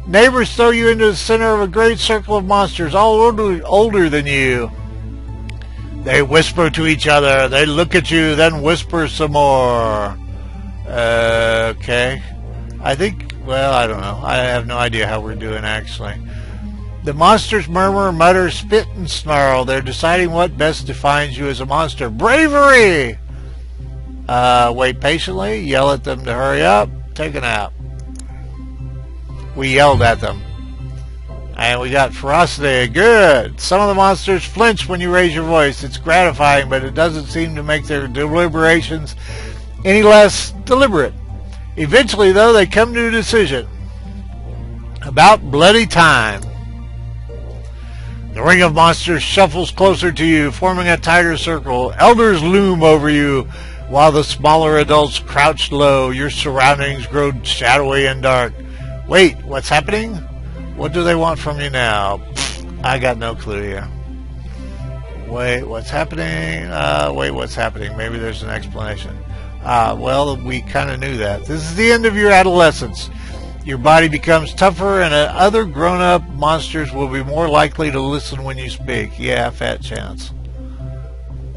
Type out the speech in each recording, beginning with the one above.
Neighbors throw you into the center of a great circle of monsters, all older than you. They whisper to each other. They look at you, then whisper some more. Okay. I think, well, I don't know. I have no idea how we're doing, actually. The monsters murmur, mutter, spit, and snarl. They're deciding what best defines you as a monster. Bravery! Wait patiently. Yell at them to hurry up. Take a nap. We yelled at them. And we got ferocity. Good. Some of the monsters flinch when you raise your voice. It's gratifying, but it doesn't seem to make their deliberations any less deliberate. Eventually, though, they come to a decision. About bloody time. The ring of monsters shuffles closer to you, forming a tighter circle. Elders loom over you, while the smaller adults crouch low. Your surroundings grow shadowy and dark. Wait, what's happening? What do they want from you now? I got no clue here. Wait, what's happening? Wait, what's happening? Maybe there's an explanation. Well, we kind of knew that. This is the end of your adolescence. Your body becomes tougher, and other grown-up monsters will be more likely to listen when you speak. Yeah, fat chance.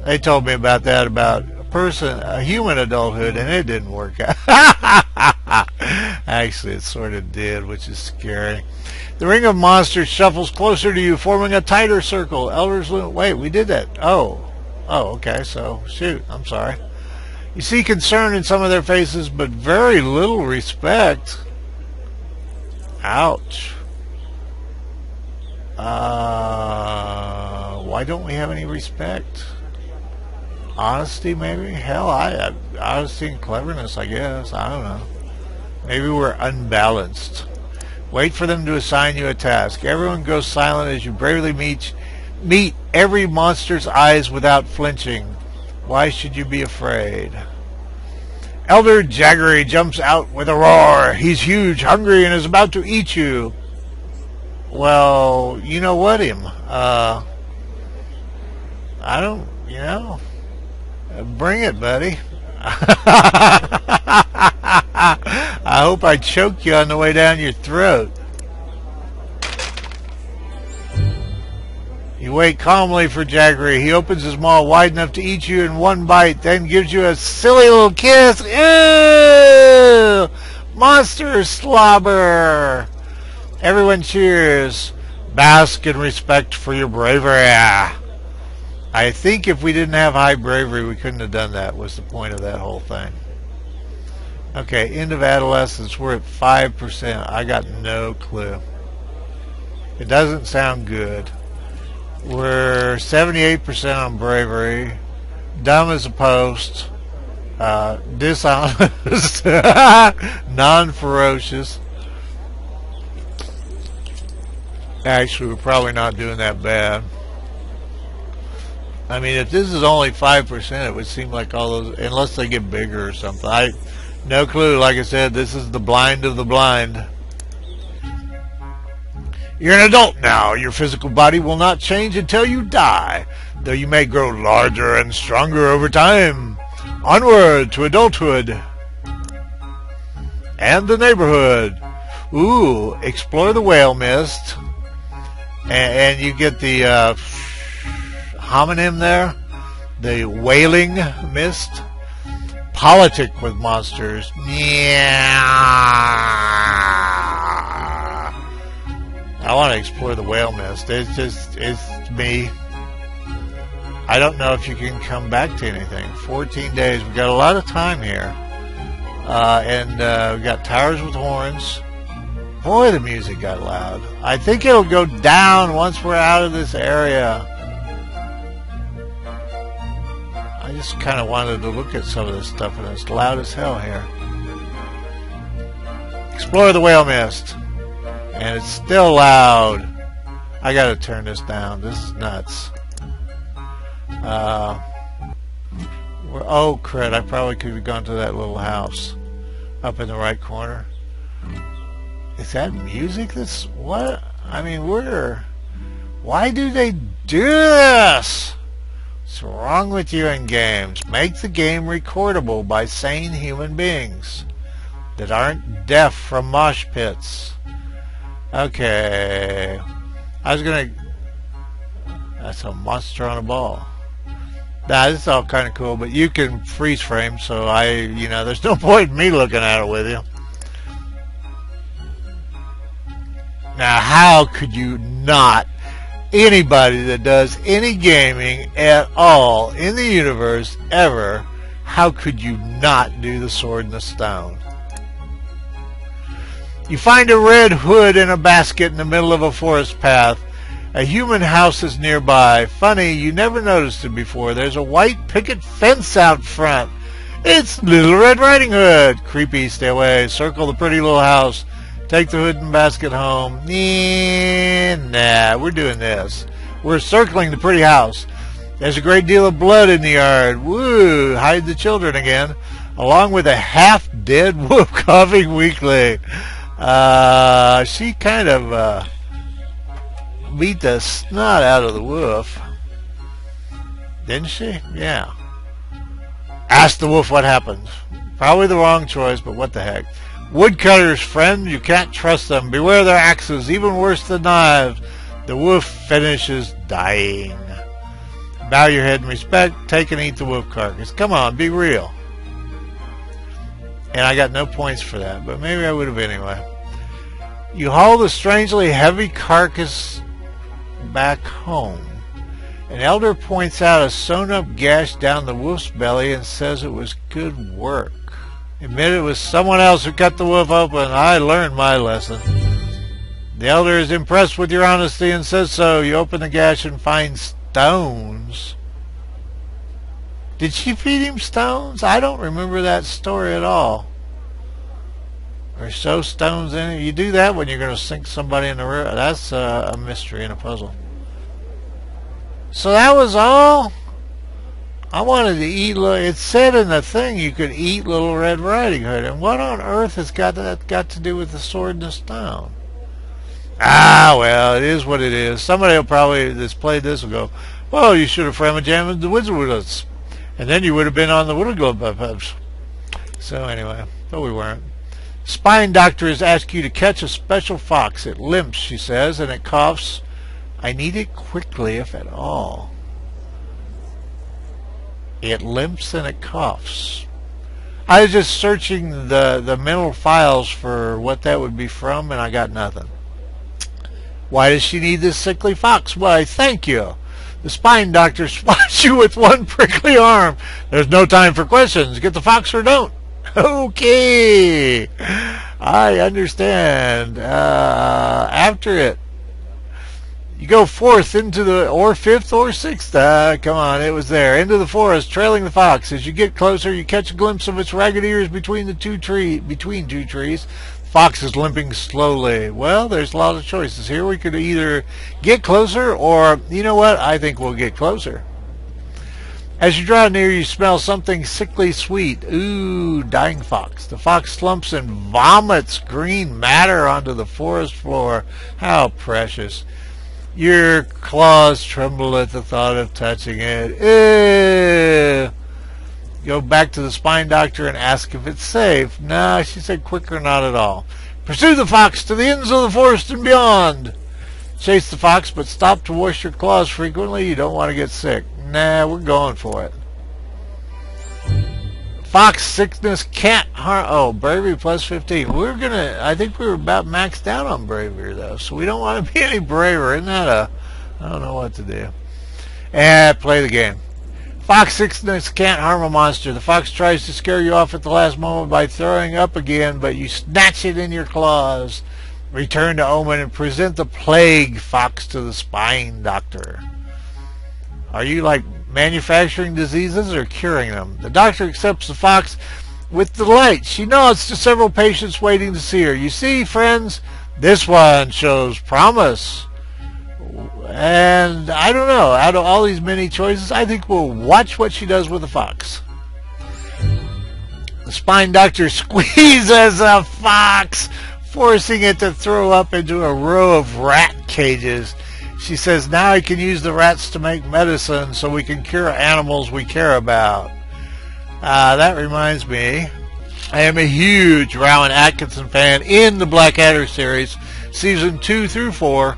They told me about that, about a human adulthood, and it didn't work out. Actually, it sort of did, which is scary. The ring of monsters shuffles closer to you, forming a tighter circle. Elders loom. Wait, we did that. Oh, okay, so, shoot, I'm sorry. You see concern in some of their faces, but very little respect. Ouch. Why don't we have any respect? Honesty, maybe? Hell, honesty and cleverness, I guess. I don't know. Maybe we're unbalanced. Wait for them to assign you a task. Everyone goes silent as you bravely meet every monster's eyes without flinching. Why should you be afraid? Elder Jaggery jumps out with a roar. He's huge, hungry, and is about to eat you. Well, you know what, him? I don't, bring it, buddy. I hope I choke you on the way down your throat. You wait calmly for Jaggery. He opens his maw wide enough to eat you in one bite, then gives you a silly little kiss. Ew! Monster slobber! Everyone cheers. Bask in respect for your bravery. I think if we didn't have high bravery, we couldn't have done that, was the point of that whole thing. Okay, end of adolescence. We're at 5%. I got no clue. It doesn't sound good. We're 78% on bravery. Dumb as a post. Dishonest. Non-ferocious. Actually, we're probably not doing that bad. I mean, if this is only 5%, it would seem like all those, unless they get bigger or something. No clue. Like I said, this is the blind of the blind. You're an adult now. Your physical body will not change until you die, though you may grow larger and stronger over time. Onward to adulthood. And the neighborhood. Ooh, explore the whale mist. And you get the homonym there. The wailing mist. Politic with monsters. Yeah. I want to explore the whale mist. It's me. I don't know if you can come back to anything. 14 days. We've got a lot of time here. And we've got towers with horns. Boy, the music got loud. I think it'll go down once we're out of this area. I just kind of wanted to look at some of this stuff, and it's loud as hell here. Explore the whale mist. And it's still loud. I gotta turn this down. This is nuts. Oh, crud. I probably could have gone to that little house up in the right corner. Is that music that's... What? I mean, why do they do this? What's wrong with you in games? Make the game recordable by sane human beings that aren't deaf from mosh pits. Okay. I was gonna... That's a monster on a ball. Nah, this is all kind of cool, but you can freeze frame, so there's no point in me looking at it with you. Now, how could you not... Anybody that does any gaming at all in the universe ever, how could you not do the sword and the stone? You find a red hood in a basket in the middle of a forest path. A human house is nearby. Funny, you never noticed it before. There's a white picket fence out front. It's Little Red Riding Hood. Creepy, stay away. Circle the pretty little house. Take the hood and basket home. Nah, we're doing this. We're circling the pretty house. There's a great deal of blood in the yard. Woo! Hide the children again. Along with a half-dead wolf coughing weakly. She kind of beat the snot out of the wolf. Didn't she? Yeah. Ask the wolf what happened. Probably the wrong choice, but what the heck. Woodcutters, friend, you can't trust them. Beware their axes, even worse than knives. The wolf finishes dying. Bow your head in respect. Take and eat the wolf carcass. Come on, be real. And I got no points for that, but maybe I would have anyway. You haul the strangely heavy carcass back home. An elder points out a sewn-up gash down the wolf's belly and says it was good work. Admit it was someone else who cut the wolf open. I learned my lesson. The elder is impressed with your honesty and says so. You open the gash and find stones. Did she feed him stones? I don't remember that story at all. Or sew stones in it. You do that when you're going to sink somebody in the river. That's a mystery and a puzzle. So that was all. I wanted to eat. It said in the thing you could eat Little Red Riding Hood, and what on earth has got to do with the sword and the stone? Ah, well, it is what it is. Somebody will probably that's played this will go, well, you should have framed jammed the wizard with us, and then you would have been on the Wooded Globe. So anyway, but we weren't. Spine doctor has asked you to catch a special fox. It limps, she says, and it coughs. I need it quickly, if at all. It limps and it coughs. I was just searching the mental files for what that would be from, and I got nothing. Why does she need this sickly fox? Why, thank you. The spine doctor swats you with one prickly arm. There's no time for questions. Get the fox or don't. Okay. I understand. After it. You go fourth into the, or fifth or sixth. Come on, it was there. Into the forest, trailing the fox. As you get closer, you catch a glimpse of its ragged ears between two trees. The fox is limping slowly. Well, there's a lot of choices here. We could either get closer, or, you know what? I think we'll get closer. As you draw near, you smell something sickly sweet. Ooh, dying fox. The fox slumps and vomits green matter onto the forest floor. How precious. Your claws tremble at the thought of touching it. Ew. Go back to the spine doctor and ask if it's safe. No, she said quicker, not at all. Pursue the fox to the ends of the forest and beyond. Chase the fox, but stop to wash your claws frequently. You don't want to get sick. Nah, we're going for it. Fox sickness can't harm. Oh, bravery plus 15. I think we were about maxed out on bravery, though, so we don't want to be any braver. Isn't that I don't know what to do. And play the game. Fox sickness can't harm a monster. The fox tries to scare you off at the last moment by throwing up again, but you snatch it in your claws. Return to Omen and present the plague fox to the spine doctor. Are you like manufacturing diseases or curing them? The doctor accepts the fox with delight. She nods to several patients waiting to see her. You see, friends, this one shows promise. And I don't know, out of all these many choices, I think we'll watch what she does with the fox. The spine doctor squeezes a fox, forcing it to throw up into a row of rat cages. She says, now I can use the rats to make medicine so we can cure animals we care about. That reminds me, I am a huge Rowan Atkinson fan in the Blackadder series, season 2 through 4,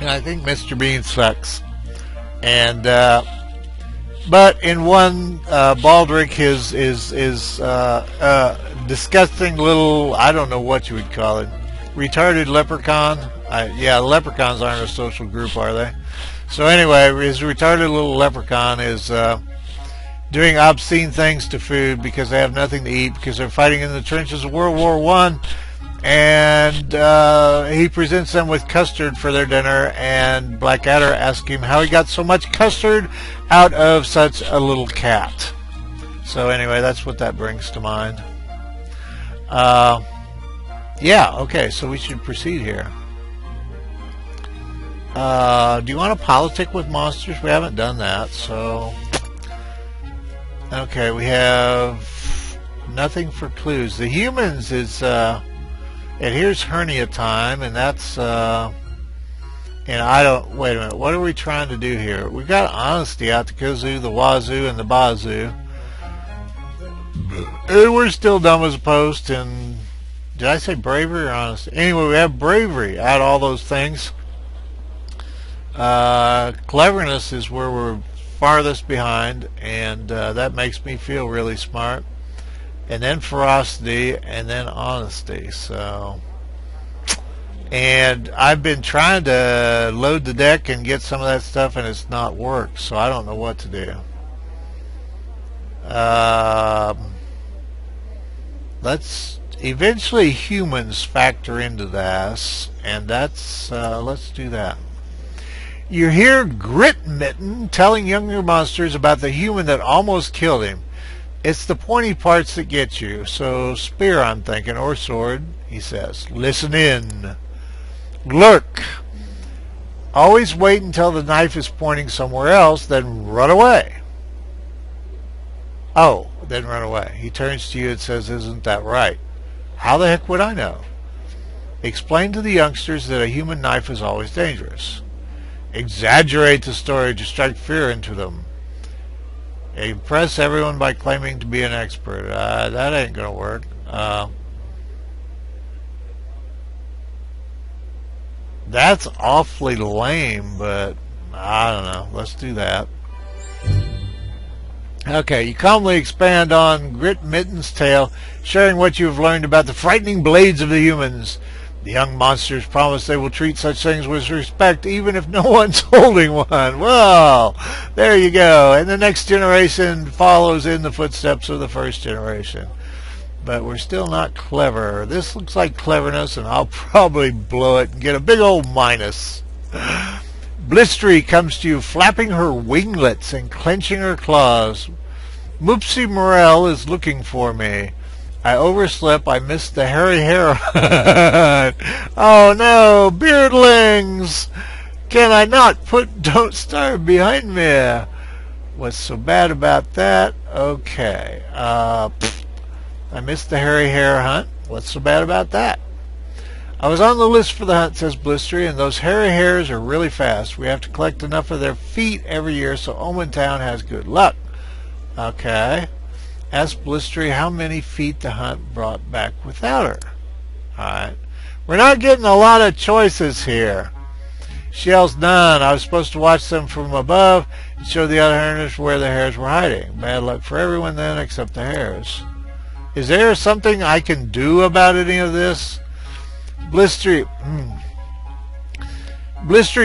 and I think Mr. Bean sucks. And but in one, Baldric is disgusting little, I don't know what you would call it, retarded leprechaun. Yeah, leprechauns aren't a social group, are they? So anyway, his retarded little leprechaun is doing obscene things to food because they have nothing to eat because they're fighting in the trenches of World War I. And he presents them with custard for their dinner, and Blackadder asks him how he got so much custard out of such a little cat. So anyway, that's what that brings to mind. Yeah, okay, so we should proceed here. Do you want to politic with monsters? We haven't done that, so... Okay, we have nothing for clues. The humans is... And here's hernia time, and that's, and I don't, wait a minute, what are we trying to do here? We've got honesty out the kazoo, the wazoo, and the bazoo. And we're still dumb as a post, and did I say bravery or honesty? Anyway, we have bravery out of all those things. Cleverness is where we're farthest behind, and that makes me feel really smart. And then ferocity, and then honesty. So, and I've been trying to load the deck and get some of that stuff, and it's not worked. So I don't know what to do. Let's eventually humans factor into this, and that's let's do that. You hear Grit Mitten telling younger monsters about the human that almost killed him. It's the pointy parts that get you. So spear, I'm thinking, or sword, he says. Listen in. Lurk. Always wait until the knife is pointing somewhere else, then run away. Oh, then run away. He turns to you and says, isn't that right? How the heck would I know? Explain to the youngsters that a human knife is always dangerous. Exaggerate the story to strike fear into them. Impress everyone by claiming to be an expert. That ain't gonna work. That's awfully lame, but I don't know. Let's do that. Okay, you calmly expand on Grit Mitten's tale, sharing what you have learned about the frightening blades of the humans. The young monsters promise they will treat such things with respect even if no one's holding one. Well, there you go. And the next generation follows in the footsteps of the first generation. But we're still not clever. This looks like cleverness, and I'll probably blow it and get a big old minus. Blistery comes to you flapping her winglets and clenching her claws. Moopsie Morel is looking for me. I overslept. I missed the hairy hair hunt. Oh no, beardlings! Can I not put Don't Starve behind me? What's so bad about that? Okay. I missed the hairy hair hunt. What's so bad about that? I was on the list for the hunt, says Blistery, and those hairy hairs are really fast. We have to collect enough of their feet every year so Omen Town has good luck. Okay. Ask Blistery how many feet the hunt brought back without her. Alright. We're not getting a lot of choices here. She yells, none. I was supposed to watch them from above and show the other hunters where the hares were hiding. Bad luck for everyone then except the hares. Is there something I can do about any of this? Blistery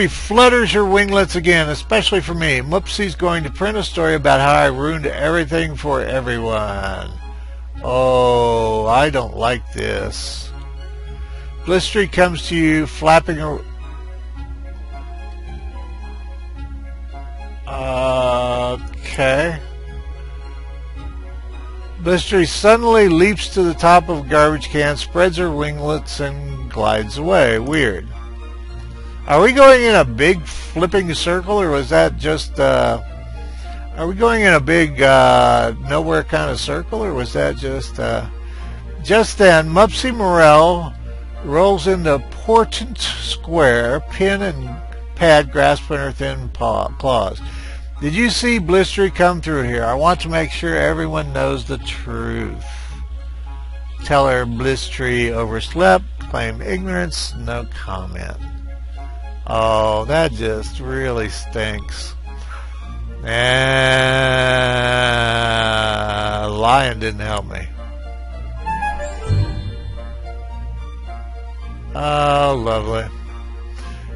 flutters her winglets again, especially for me. Moopsie's going to print a story about how I ruined everything for everyone. Oh, I don't like this. Blistery comes to you, flapping her... Okay. Blistery suddenly leaps to the top of a garbage can, spreads her winglets, and glides away. Weird. Are we going in a big flipping circle, or was that just, are we going in a big, nowhere kind of circle, or was that just then, Mupsy Morel rolls into Portent Square, pen and pad grasping her thin claws. Did you see Blistery come through here? I want to make sure everyone knows the truth. Tell her Bliss Tree overslept. Claim ignorance. No comment. Oh, that just really stinks. Lion didn't help me. Oh, lovely.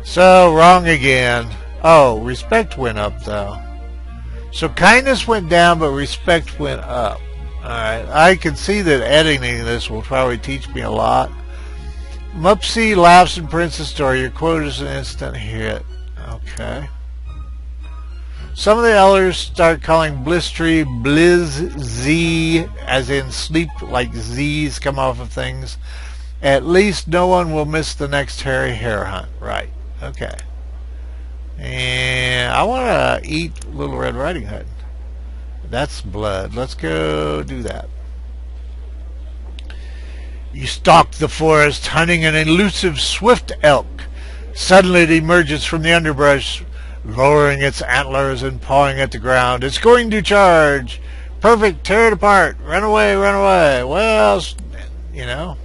So, wrong again. Oh, respect went up, though. So, kindness went down, but respect went up. Alright, I can see that editing this will probably teach me a lot. Mupsy laughs in Princess Story. Your quote is an instant hit. Okay. Some of the elders start calling Bliss Tree Blizz Z, as in sleep, like Z's come off of things. At least no one will miss the next hairy hare hunt. Right. Okay. And I want to eat Little Red Riding Hood. That's blood. Let's go do that. You stalk the forest, hunting an elusive swift elk. Suddenly it emerges from the underbrush, lowering its antlers and pawing at the ground. It's going to charge. Perfect. Tear it apart. Run away, run away. Well, you know.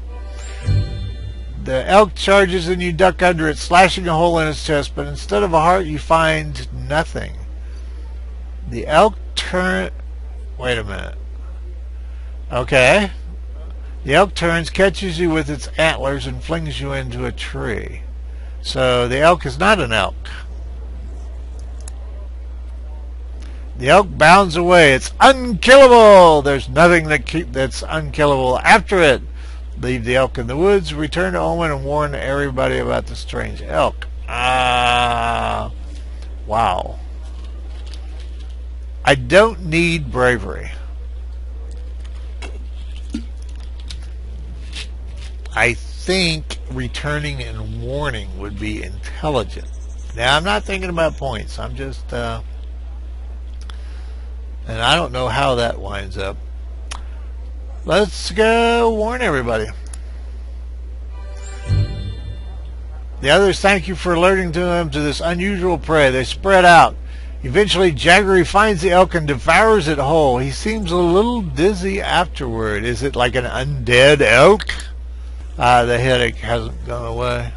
The elk charges and you duck under it, slashing a hole in its chest, but instead of a heart you find nothing. The elk turn... Wait a minute. Okay. The elk turns, catches you with its antlers, and flings you into a tree. So the elk is not an elk. The elk bounds away. It's unkillable. There's nothing that's unkillable after it. Leave the elk in the woods, return to Owen, and warn everybody about the strange elk. Wow. I don't need bravery. I think returning and warning would be intelligent. Now, I'm not thinking about points. I'm just, and I don't know how that winds up. Let's go warn everybody. The others thank you for alerting them to this unusual prey. They spread out. Eventually, Jaggery finds the elk and devours it whole. He seems a little dizzy afterward. Is it like an undead elk? The headache hasn't gone away.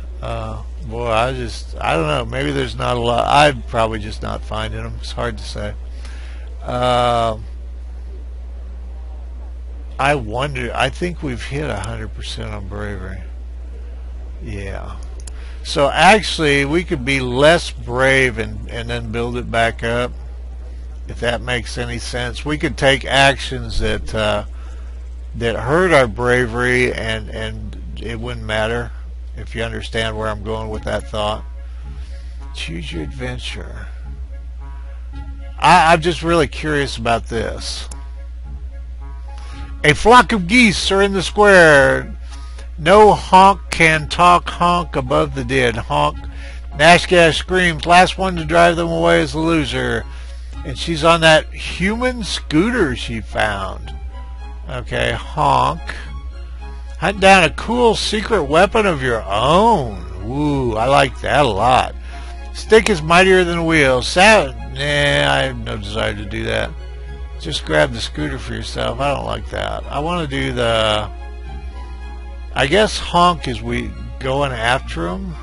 Boy, I don't know. Maybe there's not a lot. I'm probably just not finding them. It's hard to say. I wonder, I think we've hit 100% on bravery. Yeah. So actually, we could be less brave and then build it back up, if that makes any sense. We could take actions that hurt our bravery, and it wouldn't matter, if you understand where I'm going with that thought. Choose your adventure. I'm just really curious about this. A flock of geese are in the square. No honk can talk honk above the dead. Honk. Nashgash screams. Last one to drive them away is the loser. And she's on that human scooter she found. Okay, honk. Hunt down a cool secret weapon of your own. Ooh, I like that a lot. Stick is mightier than a wheel. Nah, I have no desire to do that. Just grab the scooter for yourself. I don't like that. I want to do the... I guess honk is we going after him.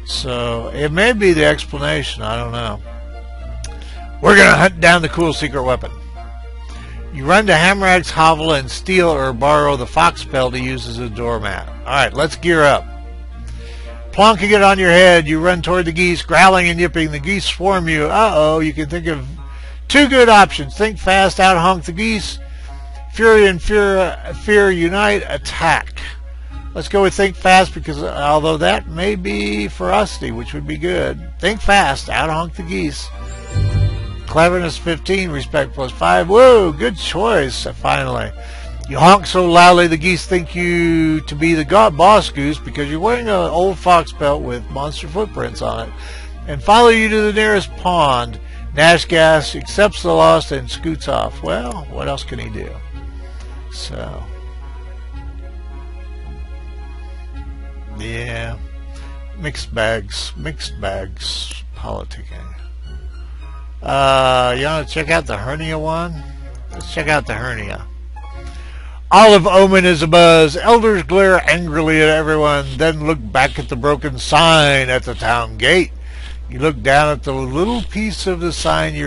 So it may be the explanation. I don't know. We're going to hunt down the cool secret weapon. You run to Hamrack's hovel and steal or borrow the fox spell to use as a doormat. Alright, let's gear up. Plonking it on your head, you run toward the geese, growling and yipping. The geese swarm you. Uh-oh, you can think of two good options. Think fast, out-honk the geese. Fury and fear unite, attack. Let's go with think fast, because although that may be ferocity, which would be good. Think fast, out-honk the geese. Cleverness 15, respect +5. Whoa, good choice, finally. You honk so loudly the geese think you to be the boss goose because you're wearing an old fox belt with monster footprints on it, and follow you to the nearest pond. Nashgas accepts the loss and scoots off. Well, what else can he do? So, yeah, mixed bags, politicking. You want to check out the hernia one? Let's check out the hernia. All of Omen is abuzz. Elders glare angrily at everyone, then look back at the broken sign at the town gate. You look down at the little piece of the sign you're